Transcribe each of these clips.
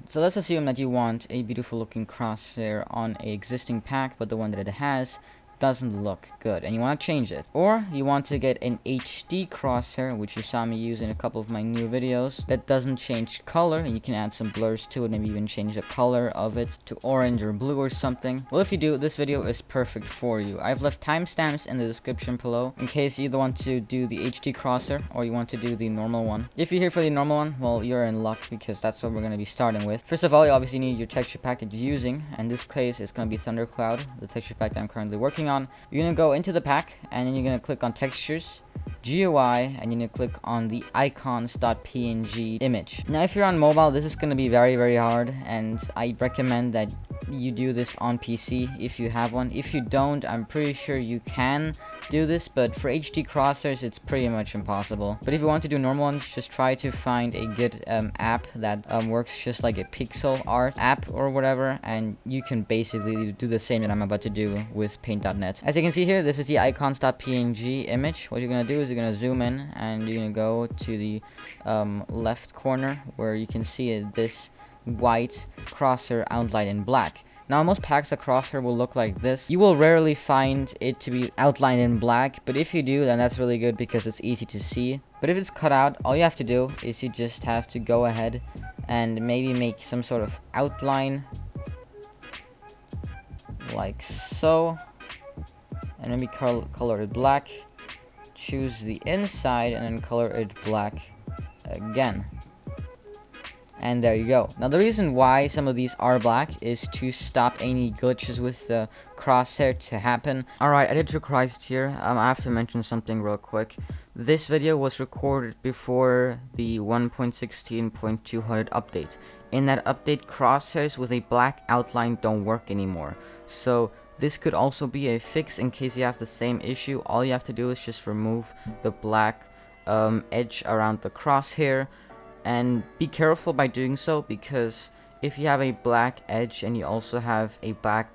So let's assume that you want a beautiful looking crosshair on a existing pack, but the one that it has doesn't look good and you want to change it. Or you want to get an HD crosshair, which you saw me use in a couple of my new videos, that doesn't change color, and you can add some blurs to it, maybe even change the color of it to orange or blue or something. Well, if you do, this video is perfect for you. I've left timestamps in the description below in case you either want to do the HD crosshair or you want to do the normal one. If you're here for the normal one, well, you're in luck because that's what we're going to be starting with. First of all, you obviously need your texture pack that you're using, and in this case it's going to be Thundercloud, the texture pack that I'm currently working on. You're going to go into the pack, and then you're going to click on textures, GUI, and you're going to click on the icons.png image. Now if you're on mobile, this is going to be very hard, and I recommend that you do this on PC if you have one. If you don't, I'm pretty sure you can do this, but for HD crosshairs it's pretty much impossible. But if you want to do normal ones, just try to find a good app that works just like a pixel art app or whatever, and you can basically do the same that I'm about to do with paint.net. As you can see here, this is the icons.png image. What you're gonna do is you're gonna zoom in and you're gonna go to the left corner where you can see this white crosshair outlined in black. Now most packs of crosshair will look like this. You will rarely find it to be outlined in black, but if you do, then that's really good because it's easy to see. But if it's cut out, all you have to do is you just have to go ahead and maybe make some sort of outline like so, and maybe color it black, choose the inside, and then color it black again. And there you go. Now the reason why some of these are black is to stop any glitches with the crosshair to happen. Alright, Editor Chr7st here. I have to mention something real quick. This video was recorded before the 1.16.200 update. In that update, crosshairs with a black outline don't work anymore. So this could also be a fix in case you have the same issue. All you have to do is just remove the black edge around the crosshair. And be careful by doing so, because if you have a black edge and you also have a black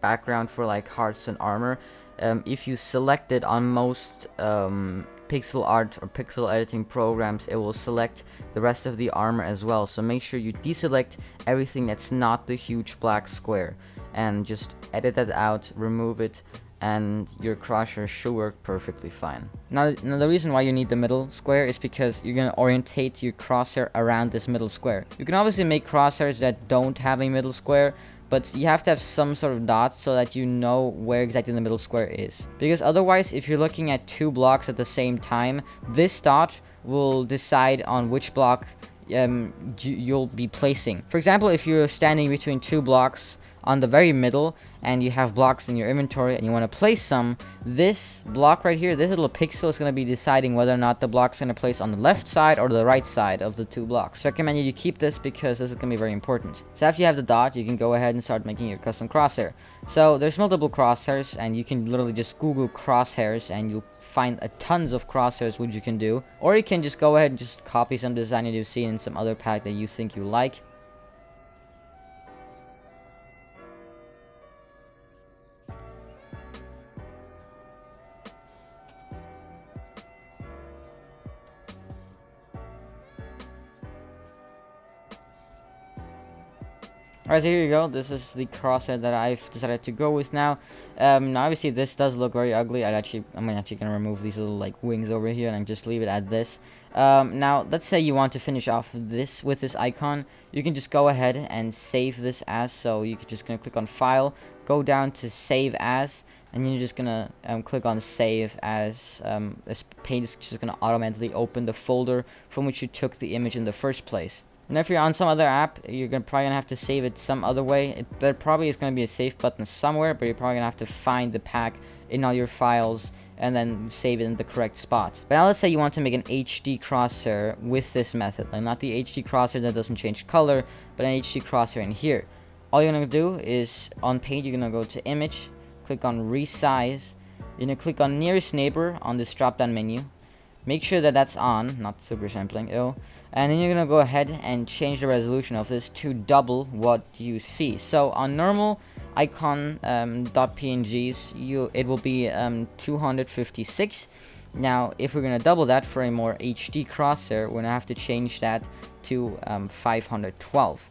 background for like hearts and armor, if you select it on most pixel art or pixel editing programs, it will select the rest of the armor as well. So make sure you deselect everything that's not the huge black square and just edit that out, remove it, and your crosshair should work perfectly fine. Now the reason why you need the middle square is because you're going to orientate your crosshair around this middle square. You can obviously make crosshairs that don't have a middle square, but you have to have some sort of dot so that you know where exactly the middle square is. Because otherwise, if you're looking at two blocks at the same time, this dot will decide on which block you'll be placing. For example, if you're standing between two blocks on the very middle and you have blocks in your inventory and you want to place some, this block right here, this little pixel is going to be deciding whether or not the block's going to place on the left side or the right side of the two blocks. So I recommend you keep this because this is going to be very important. So after you have the dot, you can go ahead and start making your custom crosshair. So there's multiple crosshairs, and you can literally just Google crosshairs and you'll find tons of crosshairs which you can do. Or you can just go ahead and just copy some design that you've seen in some other pack that you think you like. Alright, so here you go. This is the crosshair that I've decided to go with now. Now obviously this does look very ugly. I'm actually gonna remove these little like wings over here and just leave it at this. Now let's say you want to finish off this with this icon. You can just go ahead and save this as. So you could just gonna click on File, go down to Save As, and then you're just gonna click on Save As. This page is just gonna automatically open the folder from which you took the image in the first place. And if you're on some other app, you're probably gonna have to save it some other way. There probably is gonna be a save button somewhere, but you're probably gonna have to find the pack in all your files and then save it in the correct spot. But now let's say you want to make an HD crosshair with this method, like not the HD crosshair that doesn't change color, but an HD crosshair in here. All you're gonna do is on Paint, you're gonna go to Image, click on Resize. You're gonna click on Nearest Neighbor on this drop-down menu. Make sure that that's on, not super sampling, and then you're gonna go ahead and change the resolution of this to double what you see. So on normal icon .pngs, it will be 256. Now if we're gonna double that for a more HD crosshair, we're gonna have to change that to 512.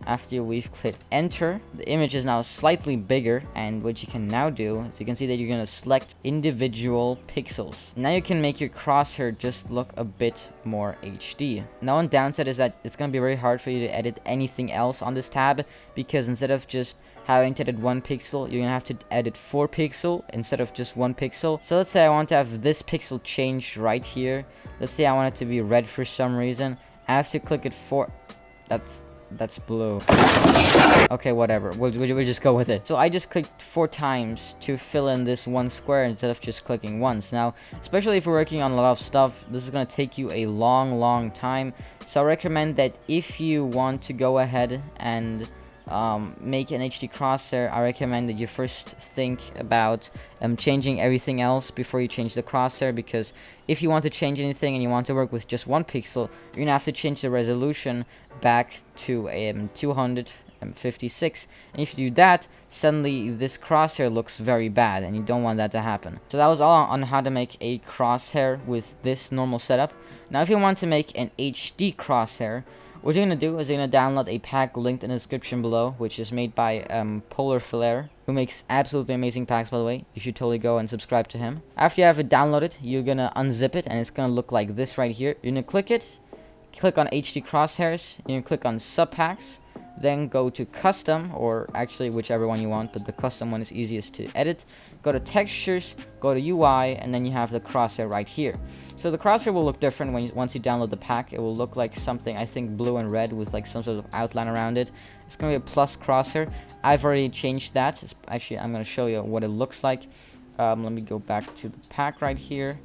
after we've clicked enter, the image is now slightly bigger, and what you can now do is you can see that you're going to select individual pixels. Now you can make your crosshair just look a bit more HD. Now one downside is that it's going to be very hard for you to edit anything else on this tab, because instead of just having to edit 1 pixel, you're going to have to edit 4 pixel instead of just 1 pixel. So let's say I want to have this pixel changed right here. Let's say I want it to be red for some reason. I have to click it 4. That's blue. Okay, whatever. We'll just go with it. So I just clicked 4 times to fill in this 1 square instead of just clicking once. Now, especially if you're working on a lot of stuff, this is going to take you a long time. So I recommend that if you want to go ahead and make an HD crosshair, I recommend that you first think about changing everything else before you change the crosshair, because if you want to change anything and you want to work with just 1 pixel, you're gonna have to change the resolution back to 256, and if you do that, suddenly this crosshair looks very bad, and you don't want that to happen. So that was all on how to make a crosshair with this normal setup. Now if you want to make an HD crosshair, what you're going to do is you're going to download a pack linked in the description below, which is made by Polr, who makes absolutely amazing packs, by the way. You should totally go and subscribe to him. After you have it downloaded, you're going to unzip it, and it's going to look like this right here. You're going to click it, click on HD Crosshairs, you're going to click on Subpacks, then go to Custom, or actually whichever one you want, but the custom one is easiest to edit. Go to Textures, go to UI, and then you have the crosshair right here. So the crosshair will look different once you download the pack. It will look like something, I think, blue and red with like some sort of outline around it. It's going to be a plus crosshair. I've already changed that. Actually, I'm going to show you what it looks like. Let me go back to the pack right here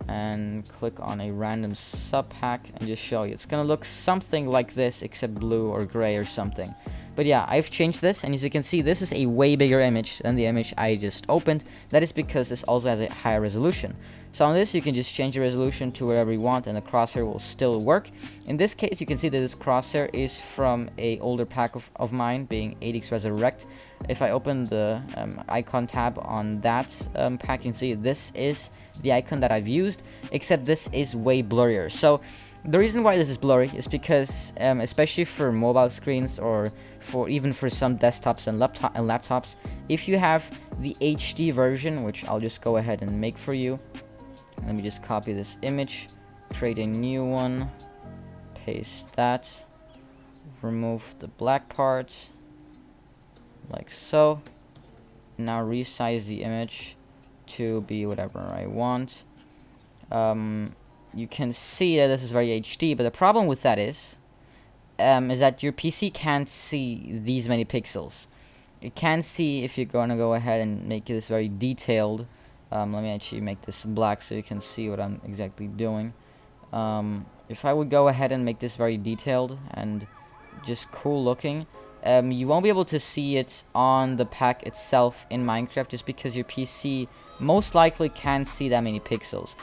and click on a random sub pack and just show you. It's going to look something like this, except blue or gray or something. But yeah, I've changed this, and as you can see, this is a way bigger image than the image I just opened. That is because this also has a higher resolution. So on this, you can just change the resolution to whatever you want, and the crosshair will still work. In this case, you can see that this crosshair is from a older pack of mine, being 8x Resurrect. If I open the icon tab on that pack, you can see this is the icon that I've used, except this is way blurrier. So the reason why this is blurry is because, especially for mobile screens, or even for some desktops and laptops, if you have the HD version, which I'll just go ahead and make for you. Let me just copy this image, create a new one, paste that, remove the black part, like so. Now resize the image to be whatever I want. You can see that this is very HD, but the problem with that is that your PC can't see these many pixels. It can see if you're going to go ahead and make this very detailed. Let me actually make this black so you can see what I'm exactly doing. If I would go ahead and make this very detailed and just cool looking, you won't be able to see it on the pack itself in Minecraft, just because your PC most likely can't see that many pixels.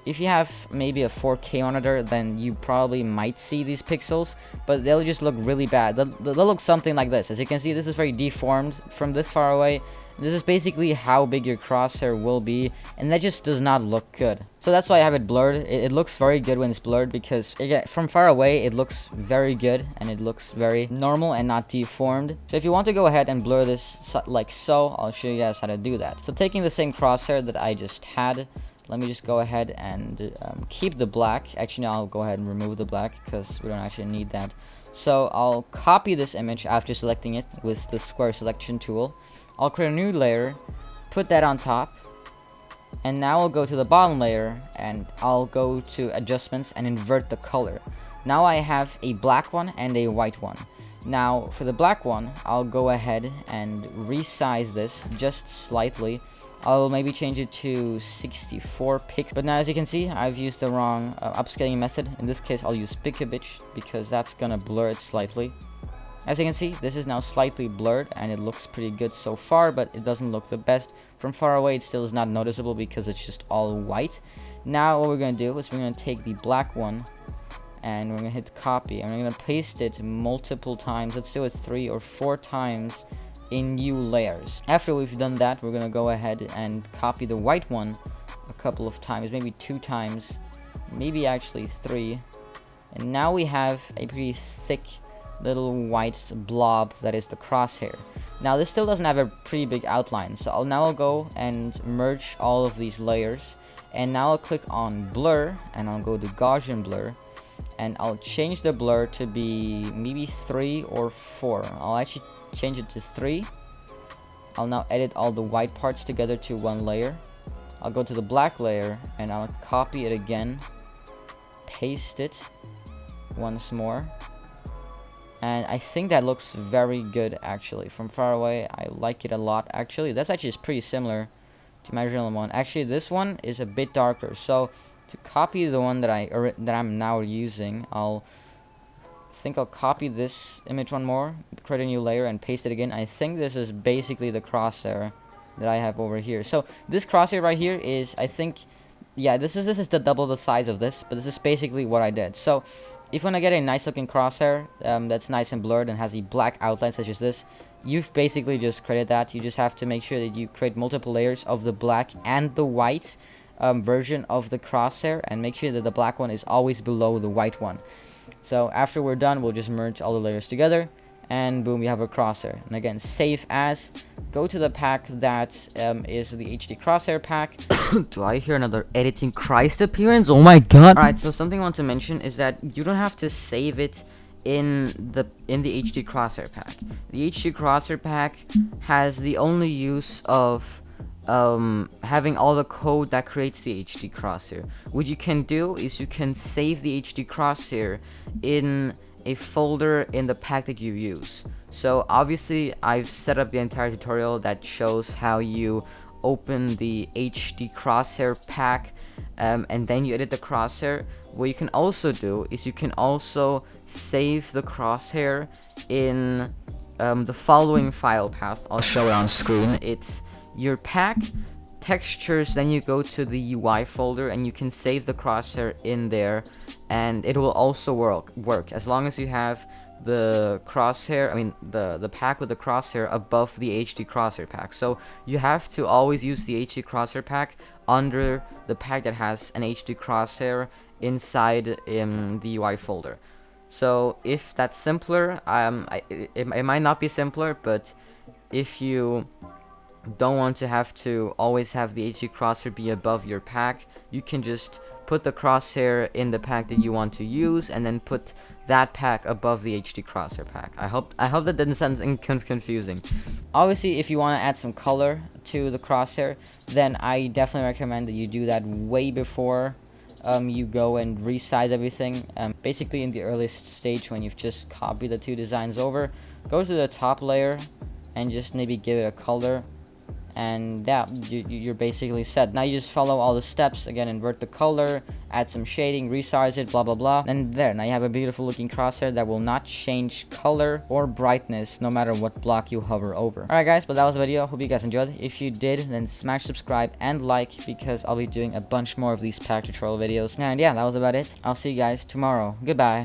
If you have maybe a 4K monitor, then you probably might see these pixels, but they'll just look really bad. They'll look something like this. As you can see, this is very deformed from this far away. This is basically how big your crosshair will be, and that just does not look good. So that's why I have it blurred. It looks very good when it's blurred, because from far away it looks very good, and it looks very normal and not deformed. So if you want to go ahead and blur this like so, I'll show you guys how to do that. So taking the same crosshair that I just had, let me just go ahead and keep the black. Actually, no, I'll go ahead and remove the black, because we don't actually need that. So I'll copy this image after selecting it with the square selection tool. I'll create a new layer, put that on top, and now I'll go to the bottom layer, and I'll go to adjustments and invert the color. Now I have a black one and a white one. Now for the black one, I'll go ahead and resize this just slightly. I'll maybe change it to 64 pixels. But now, as you can see, I've used the wrong upscaling method. In this case, I'll use pick a bitch, because that's gonna blur it slightly. As you can see, this is now slightly blurred, and it looks pretty good so far, but it doesn't look the best. From far away, it still is not noticeable because it's just all white. Now what we're going to do is we're going to take the black one, and we're going to hit copy, and we're going to paste it multiple times. Let's do it 3 or 4 times in new layers. After we've done that, we're going to go ahead and copy the white one a couple of times, maybe 2 times, maybe actually 3. And now we have a pretty thick little white blob that is the crosshair. Now this still doesn't have a pretty big outline, so I'll go and merge all of these layers, and now I'll click on blur, and I'll go to Gaussian blur, and I'll change the blur to be maybe 3 or 4. I'll actually change it to 3. I'll now edit all the white parts together to one layer. I'll go to the black layer, and I'll copy it again, paste it once more, and I think that looks very good actually. From far away, I like it a lot actually. That's actually is pretty similar to my original one. Actually, this one is a bit darker, so to copy the one that I'm now using, I'll copy this image one more, create a new layer, and paste it again. I think this is basically the crosshair that I have over here. So this crosshair right here is, I think, yeah, this is the double the size of this, but this is basically what I did. So if you want to get a nice looking crosshair that's nice and blurred and has a black outline such as this, you've basically just created that. You just have to make sure that you create multiple layers of the black and the white version of the crosshair, and make sure that the black one is always below the white one. So after we're done, we'll just merge all the layers together, and boom, we have a crosshair. And again, save as, go to the pack that is the HD crosshair pack. Do I hear another editing Christ appearance? Oh my god. Alright, so something I want to mention is that you don't have to save it in the HD crosshair pack. The HD crosshair pack has the only use of having all the code that creates the HD crosshair. What you can do is you can save the HD crosshair in a folder in the pack that you use. So obviously I've set up the entire tutorial that shows how you open the HD crosshair pack, and then you edit the crosshair. What you can also do is you can also save the crosshair in the following file path. I'll show it on screen. It's your pack, textures, then you go to the UI folder, and you can save the crosshair in there, and it will also work as long as you have the crosshair, the pack with the crosshair above the HD crosshair pack. So you have to always use the HD crosshair pack under the pack that has an HD crosshair inside the UI folder. So if that's simpler, it might not be simpler, but if you don't want to have to always have the HD crosshair be above your pack, you can just put the crosshair in the pack that you want to use, and then put that pack above the HD crosshair pack. I hope that didn't sound confusing. Obviously, if you want to add some color to the crosshair, then I definitely recommend that you do that way before you go and resize everything. Basically in the earliest stage, when you've just copied the two designs over, go to the top layer and just maybe give it a color, and yeah, you're basically set. Now you just follow all the steps again, invert the color, add some shading, resize it, blah blah blah, and there, now you have a beautiful looking crosshair that will not change color or brightness no matter what block you hover over. Alright guys, but that was the video. Hope you guys enjoyed. If you did, then smash subscribe and like, because I'll be doing a bunch more of these pack tutorial videos. And yeah, that was about it. I'll see you guys tomorrow. Goodbye.